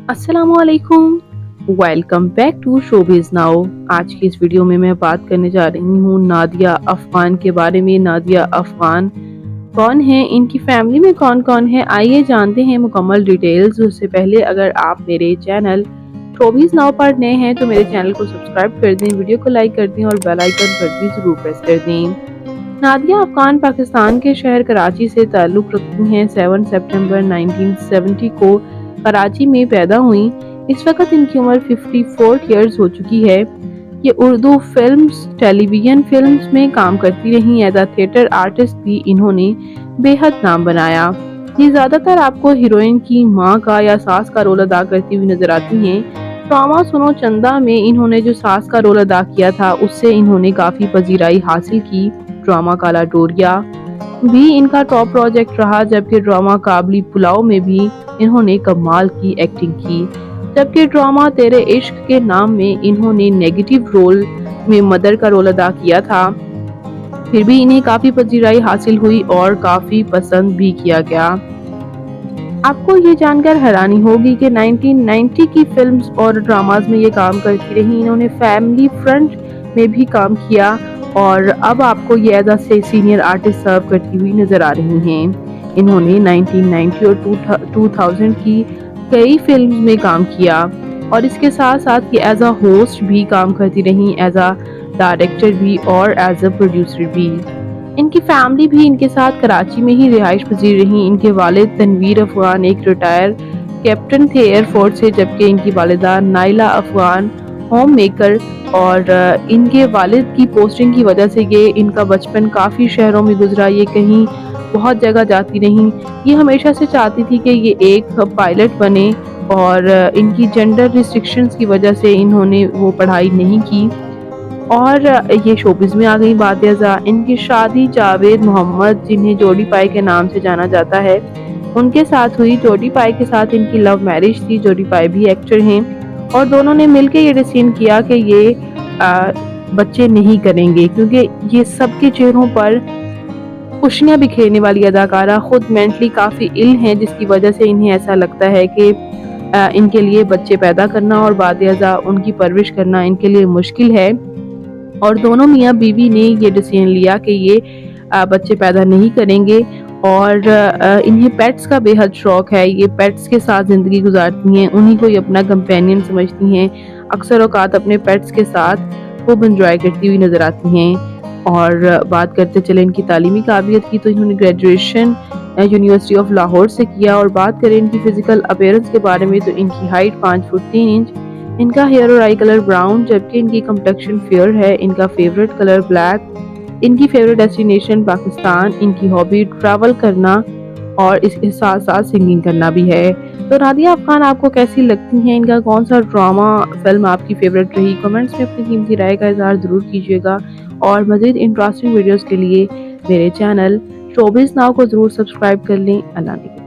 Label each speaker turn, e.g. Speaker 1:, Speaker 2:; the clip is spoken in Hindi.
Speaker 1: अस्सलामुअलैकुम, welcome back to Showbiz now. आज की इस वीडियो में मैं बात करने जा रही हूँ नादिया अफ़गान के बारे में। नादिया अफ़गान कौन है, इनकी फैमिली में कौन कौन है, आइए जानते हैं मुकम्मल डिटेल्स। उससे पहले अगर आप मेरे चैनल शोबिज़ नाउ पर नए हैं तो मेरे चैनल को सब्सक्राइब कर दें, वीडियो को लाइक कर दें और बेल आइकन पर भी ज़रूर प्रेस कर दें। नादिया अफ़गान पाकिस्तान के शहर कराची से ताल्लुक़ रखती हैं। 7 सितंबर 1970 को कराची में पैदा हुई। इस वक्त इनकी उम्र 54 ईयर्स हो चुकी है। ये उर्दू फिल्म्स, टेलीविजन फिल्म्स में काम करती रही। एज अ थिएटर आर्टिस्ट भी इन्होंने बेहद नाम बनाया। ये ज्यादातर आपको हीरोइन की माँ का या सास का रोल अदा करती हुई नजर आती हैं। ड्रामा सुनो चंदा में इन्होंने जो सास का रोल अदा किया था उससे इन्होंने काफी पजीराई हासिल की। ड्रामा काला डोरिया भी इनका टॉप प्रोजेक्ट रहा, जबकि ड्रामा काबली पुलाव में भी इन्होंने कमाल की एक्टिंग की। जबकि ड्रामा तेरे इश्क के नाम में इन्होंने नेगेटिव रोल में मदर का रोल अदा किया था। फिर भी इन्हें काफी पजीराई हासिल हुई और काफी पसंद भी किया गया। आपको ये जानकर हैरानी होगी कि 1990 की फिल्म्स और ड्रामाज में ये काम करती रही। इन्होंने फैमिली फ्रंट में भी काम किया और अब आपको ये एज से सीनियर आर्टिस्ट सर्व करती हुई नजर आ रही हैं। इन्होंने 1990 और 2000 की कई फिल्म्स में काम किया और इसके साथ साथ ये एज अ होस्ट भी काम करती रही, एज अ डायरेक्टर भी और एज अ प्रोड्यूसर भी। इनकी फैमिली भी इनके साथ कराची में ही रिहाइश पजीर रही। इनके वालिद तनवीर अफगान एक रिटायर कैप्टन थे एयरफोर्स से, जबकि इनकी वालिदा नाइला अफगान होम मेकर। और इनके वालिद की पोस्टिंग की वजह से ये इनका बचपन काफ़ी शहरों में गुजरा। ये कहीं बहुत जगह जाती रहीं। ये हमेशा से चाहती थी कि ये एक पायलट बने और इनकी जेंडर रिस्ट्रिक्शंस की वजह से इन्होंने वो पढ़ाई नहीं की और ये शोबिज़ में आ गई बात। इनकी शादी जावेद मोहम्मद, जिन्हें जोडी पाई के नाम से जाना जाता है, उनके साथ हुई। जोडी पाई के साथ इनकी लव मैरिज थी। जोडी पाई भी एक्टर हैं और दोनों ने मिलकर ये डिसीजन किया कि ये बच्चे नहीं करेंगे, क्योंकि ये सबके चेहरों पर खुशियां बिखेरने वाली अदाकारा खुद मेंटली काफ़ी इल हैं, जिसकी वजह से इन्हें ऐसा लगता है कि इनके लिए बच्चे पैदा करना और बात उनकी परवरिश करना इनके लिए मुश्किल है। और दोनों मियाँ बीवी ने ये डिसीजन लिया कि ये बच्चे पैदा नहीं करेंगे और इन्हें पेट्स का बेहद शौक है। ये पेट्स के साथ ज़िंदगी गुजारती हैं, उन्हीं को ये अपना कंपेनियन समझती हैं। अक्सर औकात अपने पेट्स के साथ खूब इंजॉय करती हुई नज़र आती हैं। और बात करते चले इनकी तालीमी काबिलियत की, तो इन्होंने ग्रेजुएशन यूनिवर्सिटी ऑफ लाहौर से किया। और बात करें इनकी फिजिकल अपीयरेंस के बारे में, तो इनकी हाइट 5 फुट 3 इंच, इनका हेयर और आई कलर ब्राउन, जबकि इनकी कम्प्लेक्शन फेयर है। इनका फेवरेट कलर ब्लैक। इनकी फेवरेट डेस्टिनेशन पाकिस्तान। इनकी हॉबी ट्रैवल करना और इसके साथ साथ सिंगिंग करना भी है। तो नादिया अफ़गान आपको कैसी लगती हैं? इनका कौन सा ड्रामा फिल्म आपकी फेवरेट रही? कमेंट्स में अपनी कीमती राय का इज़हार ज़रूर कीजिएगा और मज़ीद इंटरेस्टिंग वीडियोज़ के लिए मेरे चैनल शोबिज़ नाउ को ज़रूर सब्सक्राइब कर लें। अल्लाह हाफ़िज़।